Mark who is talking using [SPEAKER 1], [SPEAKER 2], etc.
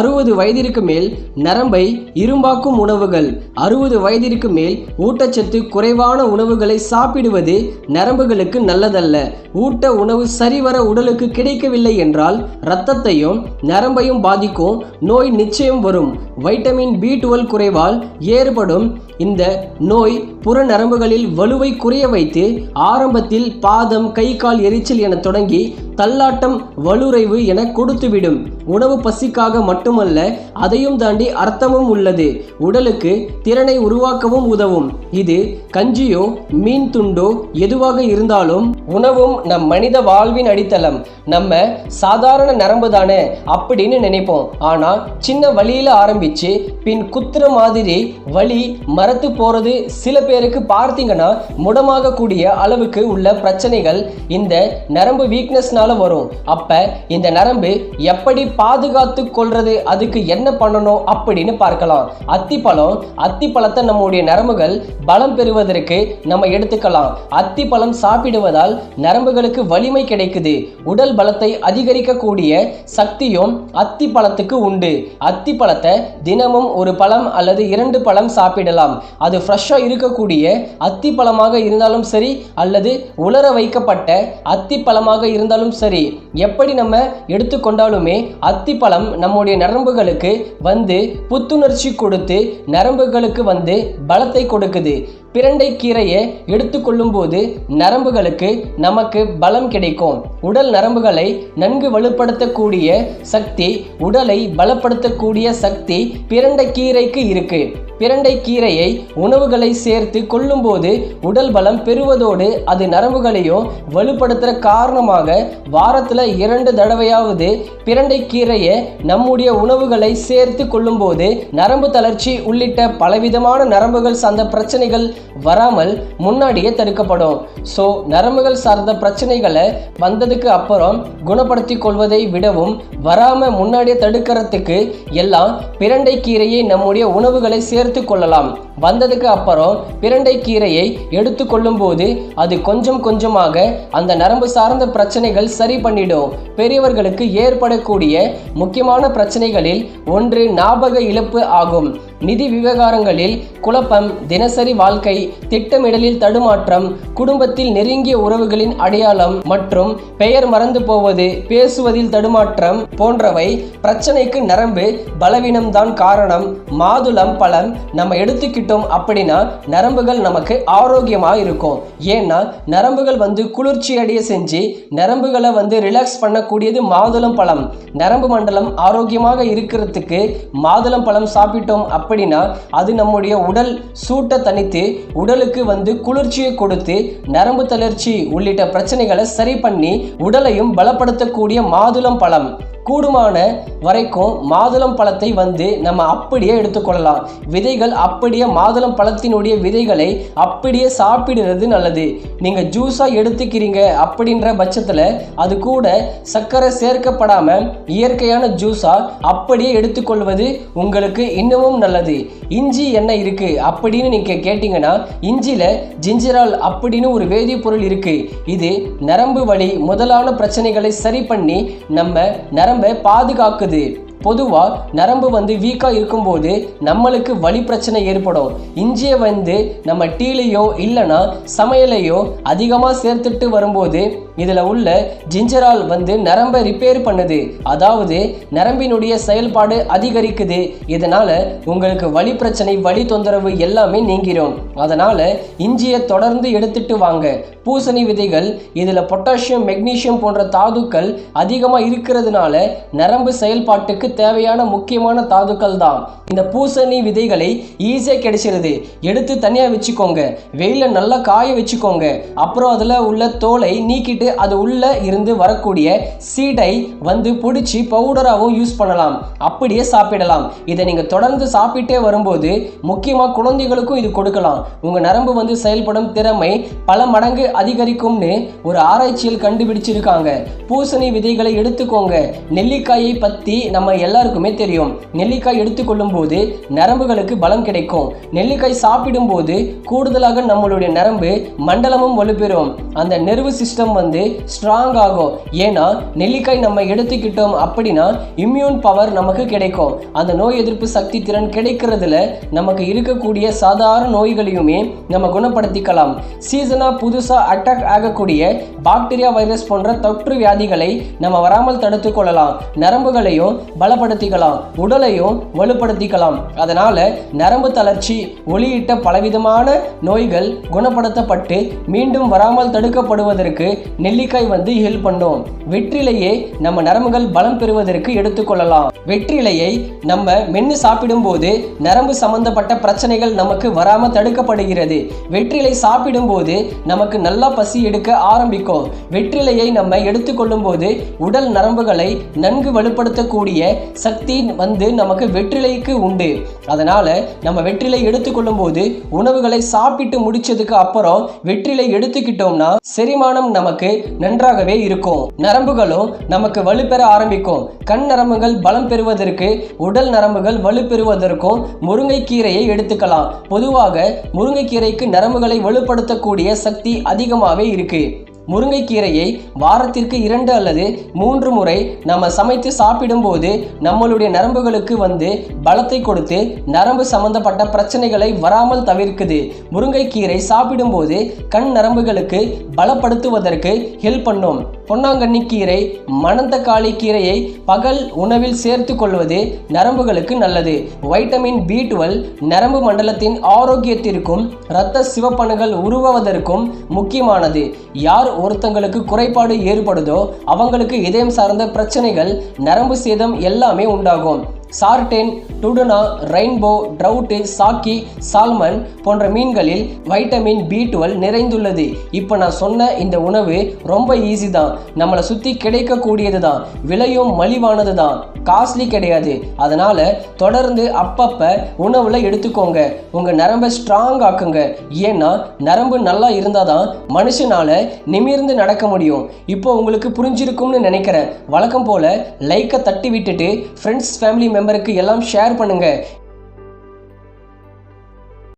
[SPEAKER 1] 60 வயதிற்கு மேல் நரம்பை இரும்பாக்கும் உணவுகள். 60 வயதிற்கு மேல் ஊட்டச்சத்து குறைவான உணவுகளை சாப்பிடுவது நரம்புகளுக்கு நல்லதல்ல. ஊட்ட உணவு சரிவர உடலுக்கு கிடைக்கவில்லை என்றால் இரத்தத்தையும் நரம்பையும் பாதிக்கும் நோய் நிச்சயம் வரும். வைட்டமின் B12 குறைவால் ஏற்படும் இந்த நோய் புற நரம்புகளில் வலுவை குறைய வைத்து ஆரம்பத்தில் பாதம், கை, கால் எரிச்சல் என தொடங்கி தள்ளாட்டம், வலுரைவு என கொடுத்துவிடும். உணவு பசிக்காக மட்டுமல்ல, அதையும் தாண்டி அர்த்தமும் உள்ளது. உடலுக்கு திறனை உருவாக்கவும் உதவும். இது கஞ்சியோ மீன் துண்டோ எதுவாக இருந்தாலும் உணவும் நம் மனித வாழ்வின் அடித்தளம். நம்ம சாதாரண நரம்பு தானே அப்படின்னு நினைப்போம். ஆனா சின்ன வலியில ஆரம்பிச்சு பின் குத்துற மாதிரி வலி மரத்து போறது, சில பேருக்கு பார்த்தீங்கன்னா முடமாக கூடிய அளவுக்கு உள்ள பிரச்சனைகள் இந்த நரம்பு வீக்னஸ்னால வரும். அப்ப இந்த நரம்பு எப்படி பாதுகாத்து கொள்றது, அதுக்கு என்ன பண்ணணும் அப்படின்னு பார்க்கலாம். அத்திப்பழத்தை நம்முடைய நரம்புகள் பலம் பெறுவதற்கு நம்ம எடுத்துக்கலாம். அத்திப்பழம் சாப்பிடுவதால் நரம்புகளுக்கு வலிமை கிடைக்குது. உடல் பலத்தை அதிகரிக்கக்கூடிய சக்தியும் அத்திப்பழத்துக்கு உண்டு. அத்திப்பழத்தை தினமும் ஒரு பழம் அல்லது 2 பழம் சாப்பிடலாம். அது ஃப்ரெஷ்ஷா இருக்கக்கூடிய அத்திப்பழமாக இருந்தாலும் சரி அல்லது உலர வைக்கப்பட்ட அத்திப்பழமாக இருந்தாலும் சரி, எப்படி நம்ம எடுத்துக்கொண்டாலுமே அத்திப்பழம் நம்முடைய நரம்புகளுக்கு வந்து புத்துணர்ச்சி கொடுத்து நரம்புகளுக்கு வந்து பலத்தை கொடுக்குது. பிரண்டை கீரையை எடுத்துக்கொள்ளும் போது நரம்புகளுக்கு நமக்கு பலம் கிடைக்கும். உடல் நரம்புகளை நன்கு வலுப்படுத்தக்கூடிய சக்தி, உடலை பலப்படுத்தக்கூடிய சக்தி பிரண்டை கீரைக்கு இருக்கு. பிரண்டை கீரையை உணவுகளை சேர்த்து கொள்ளும் போது உடல் பலம் பெறுவதோடு அது நரம்புகளையும் வலுப்படுத்துற காரணமாக வாரத்துல 2 தடவையாவது பிரண்டை கீரையை நம்முடைய உணவுகளை சேர்த்து கொள்ளும் போது நரம்பு தளர்ச்சி உள்ளிட்ட பலவிதமான நரம்புகள் சார்ந்த பிரச்சனைகள் வராமல் முன்னாடியே தடுக்கப்படும். ஸோ நரம்புகள் சார்ந்த பிரச்சனைகளை வந்ததுக்கு அப்புறம் குணப்படுத்தி கொள்வதை விடவும் வராம முன்னாடியே தடுக்கிறதுக்கு எல்லாம் பிரண்டை கீரையை நம்முடைய உணவுகளை சேர்த்து கொள்ளலாம். வந்ததுக்கு அப்புறம் பிரண்டை கீரையை எடுத்துக்கொள்ளும் போது அது கொஞ்சம் கொஞ்சமாக அந்த நரம்பு சார்ந்த பிரச்சனைகள் சரி பண்ணிடும். பெரியவர்களுக்கு ஏற்படக்கூடிய முக்கியமான பிரச்சனைகளில் ஒன்று ஞாபக இழப்பு ஆகும். நிதி விவகாரங்களில் குழப்பம், தினசரி வாழ்க்கை, திட்டமிடலில் தடுமாற்றம், குடும்பத்தில் நெருங்கிய உறவுகளின் அடையாளம் மற்றும் பெயர் மறந்து போவது, பேசுவதில் தடுமாற்றம் போன்றவை பிரச்சனைக்கு நரம்பு பலவீனம்தான் காரணம். மாதுளம் பழம் நம்ம எடுத்துக்கிட்டோம் அப்படின்னா நரம்புகள் நமக்கு ஆரோக்கியமா இருக்கும். ஏன்னா நரம்புகள் வந்து குளிர்ச்சி அடைய செஞ்சு நரம்புகளை வந்து ரிலாக்ஸ் பண்ணக்கூடியது மாதுளம் பழம். நரம்பு மண்டலம் ஆரோக்கியமாக இருக்கிறதுக்கு மாதுளம் பழம் சாப்பிட்டோம் அப்படின்னா அது நம்முடைய உடல் சூட்டை தணித்து உடலுக்கு வந்து குளிர்ச்சியை கொடுத்து நரம்பு தளர்ச்சி உள்ளிட்ட பிரச்சனைகளை சரி பண்ணி உடலையும் பலப்படுத்தக்கூடிய மாதுளம் பழம். கூடுமான வரைக்கும் மாதுளம் பழத்தை வந்து நம்ம அப்படியே எடுத்துக்கொள்ளலாம். விதைகள் அப்படியே மாதுளம் பழத்தினுடைய விதைகளை அப்படியே சாப்பிடுறது நல்லது. நீங்க ஜூஸா எடுத்துக்கிறீங்க அப்படின்ற பட்சத்துல அது கூட சர்க்கரை சேர்க்கப்படாம இயற்கையான ஜூஸா அப்படியே எடுத்துக்கொள்வது உங்களுக்கு இன்னமும் நல்லது. இஞ்சி என்ன இருக்கு அப்படின்னு நீங்க கேட்டீங்கன்னா இஞ்சில ஜிஞ்சரால் அப்படின்னு ஒரு வேதிப்பொருள் இருக்கு. இது நரம்பு வலி முதலான பிரச்சனைகளை சரி பண்ணி நம்ம நரம்பை பாதுகாக்குது. பொதுவா நரம்பு வந்து வீக்கா இருக்கும்போது நம்மளுக்கு வலி பிரச்சனை ஏற்படும். இஞ்சியை வந்து நம்ம டீலையோ இல்லைன்னா சமையலையோ அதிகமா சேர்த்துட்டு வரும்போது இதுல உள்ள ஜிஞ்சரால் வந்து நரம்பை ரிப்பேர் பண்ணுது. அதாவது நரம்பினுடைய செயல்பாடு அதிகரிக்குது. இதனால உங்களுக்கு வலி பிரச்சனை, வலி தொந்தரவு எல்லாமே நீங்கிரும். அதனால இஞ்சியை தொடர்ந்து எடுத்துட்டு வாங்க. பூசணி விதைகள், இதுல பொட்டாசியம், மெக்னீசியம் போன்ற தாதுக்கள் அதிகமா இருக்கிறதுனால நரம்பு செயல்பாட்டுக்கு தேவையான முக்கியமான தாதுக்கள் தான். இந்த பூசணி விதைகளை ஈஸியா கிடைச்சிருது. எடுத்து தனியா வச்சுக்கோங்க. வெயில நல்லா காய வச்சுக்கோங்க. அப்புறம் அதுல உள்ள தோலை நீக்கிட்டு அது உள்ள இருந்து வரக்கூடிய சீடை வந்து பிடிச்சி பவுடராகவும் யூஸ் பண்ணலாம். அப்படியே சாப்பிடலாம். இதை நீங்க தொடர்ந்து சாப்பிட்டே வரும்போது முக்கியமா குழந்தைகளுக்கும் இது கொடுக்கலாம். உங்க நரம்பு வந்து செயல்படும் திறமை பல மடங்கு அதிகரிக்கும்னு ஒரு ஆராய்ச்சியில் கண்டுபிடிச்சிருக்காங்க. பூசணி விதைகளை எடுத்துக்கோங்க. நெல்லிக்காயை பத்தி நம்ம எல்லாருக்குமே தெரியும். நெல்லிக்காய் எடுத்துக்கொள்ளும் போது நரம்புகளுக்கு பலம் கிடைக்கும். நெல்லிக்காய் சாப்பிடும் போது கூடுதலாக நம்மளுடைய நரம்பு மண்டலமும் வலுப்பெறும். அந்த நெர்வு சிஸ்டம் ஸ்ட்ராங் ஆகும். ஏன்னா நெல்லிக்காய் நம்ம எடுத்துக்கிட்டோம் அப்படின்னா இம்யூன் பவர் நமக்கு கிடைக்கும். அந்த நோய் எதிர்ப்பு சக்தி திறன் கிடைக்கிறதுல நமக்கு இருக்கக்கூடிய சாதாரண நோய்களையுமே நம்ம குணப்படுத்திக்கலாம். சீசனா புதுசா அட்டாக் ஆகக்கூடிய பாக்டீரியா, வைரஸ் போன்ற தொற்று வியாதிகளை நம்ம வராமல் தடுத்து கொள்ளலாம். நரம்புகளையும் பலப்படுத்திக்கலாம், உடலையும் வலுப்படுத்திக்கலாம். அதனால நரம்பு தளர்ச்சி உள்ளிட்ட பலவிதமான நோய்கள் குணப்படுத்தப்பட்டு மீண்டும் வராமல் தடுக்கப்படுவதற்கு நெல்லிக்காய் ஹெல்ப் பண்ணும். வெற்றிலையை நம்ம நரம்புகள் பலம் பெறுவதற்கு எடுத்துக்கொள்ளலாம். வெற்றிலையை நம்ம மென்னு சாப்பிடும் போது நரம்பு சம்பந்தப்பட்ட பிரச்சனைகள் நமக்கு வராம தடுக்கப்படுகிறது. வெற்றிலை சாப்பிடும் போது நமக்கு நல்லா பசி எடுக்க ஆரம்பிக்கும். வெற்றிலையை நம்ம எடுத்துக்கொள்ளும் போது உடல் நரம்புகளை நன்கு வலுப்படுத்தக்கூடிய சக்தி நமக்கு வெற்றிலைக்கு உண்டு. அதனால நம்ம வெற்றிலை எடுத்துக்கொள்ளும் போது உணவுகளை சாப்பிட்டு முடிச்சதுக்கு அப்புறம் வெற்றிலை எடுத்துக்கிட்டோம்னா செரிமானம் நமக்கு நன்றாகவே இருக்கும். நரம்புகளும் நமக்கு வலுப்பெற ஆரம்பிக்கும். கண் நரம்புகள் பலம் பெறுவதற்கு, உடல் நரம்புகள் வலுப்பெறுவதற்கும் முருங்கைக்கீரையை எடுத்துக்கலாம். பொதுவாக முருங்கைக்கீரைக்கு நரம்புகளை வலுப்படுத்தக்கூடிய சக்தி அதிகமாகவே இருக்கு. முருங்கைக்கீரையை வாரத்திற்கு 2 அல்லது 3 முறை நம்ம சமைத்து சாப்பிடும்போது நம்மளுடைய நரம்புகளுக்கு பலத்தை கொடுத்து நரம்பு சம்பந்தப்பட்ட பிரச்சனைகளை வராமல் தவிர்க்குது. முருங்கைக்கீரை சாப்பிடும்போது கண் நரம்புகளுக்கு பலப்படுத்துவதற்கு ஹெல்ப் பண்ணும். பொன்னாங்கண்ணி கீரை, மணத்தக்காளி கீரையை பகல் உணவில் சேர்த்து கொள்வது நரம்புகளுக்கு நல்லது. வைட்டமின் B12 நரம்பு மண்டலத்தின் ஆரோக்கியத்திற்கும் இரத்த சிவப்பணுகள் உருவாவதற்கும் முக்கியமானது. யார் ஒருத்தங்களுக்கு குறைபாடு ஏற்படுதோ அவங்களுக்கு இதயம் சார்ந்த பிரச்சனைகள், நரம்பு சேதம் எல்லாமே உண்டாகும். சார்டென், டுடுனா, ரெயின்போ, ட்ரவுட், சாக்கி, சால்மன் போன்ற மீன்களில் வைட்டமின் B12 நிறைந்துள்ளது. இப்போ நான் சொன்ன இந்த உணவு ரொம்ப ஈஸி தான், நம்மளை சுற்றி கிடைக்கக்கூடியது தான், விலையும் மலிவானது தான், காஸ்ட்லி கிடையாது. அதனால தொடர்ந்து அப்பப்ப உணவுல எடுத்துக்கோங்க. உங்க நரம்பை ஸ்ட்ராங் ஆக்குங்க. ஏன்னா நரம்பு நல்லா இருந்தாதான் மனுஷனால நிமிர்ந்து நடக்க முடியும். இப்போ உங்களுக்கு புரிஞ்சிருக்கும்னு நினைக்கிறேன். வழக்கம் போல லைக்கை தட்டி விட்டுட்டு ஃப்ரெண்ட்ஸ், ஃபேமிலி மெம்பருக்கு எல்லாம் ஷேர் பண்ணுங்க.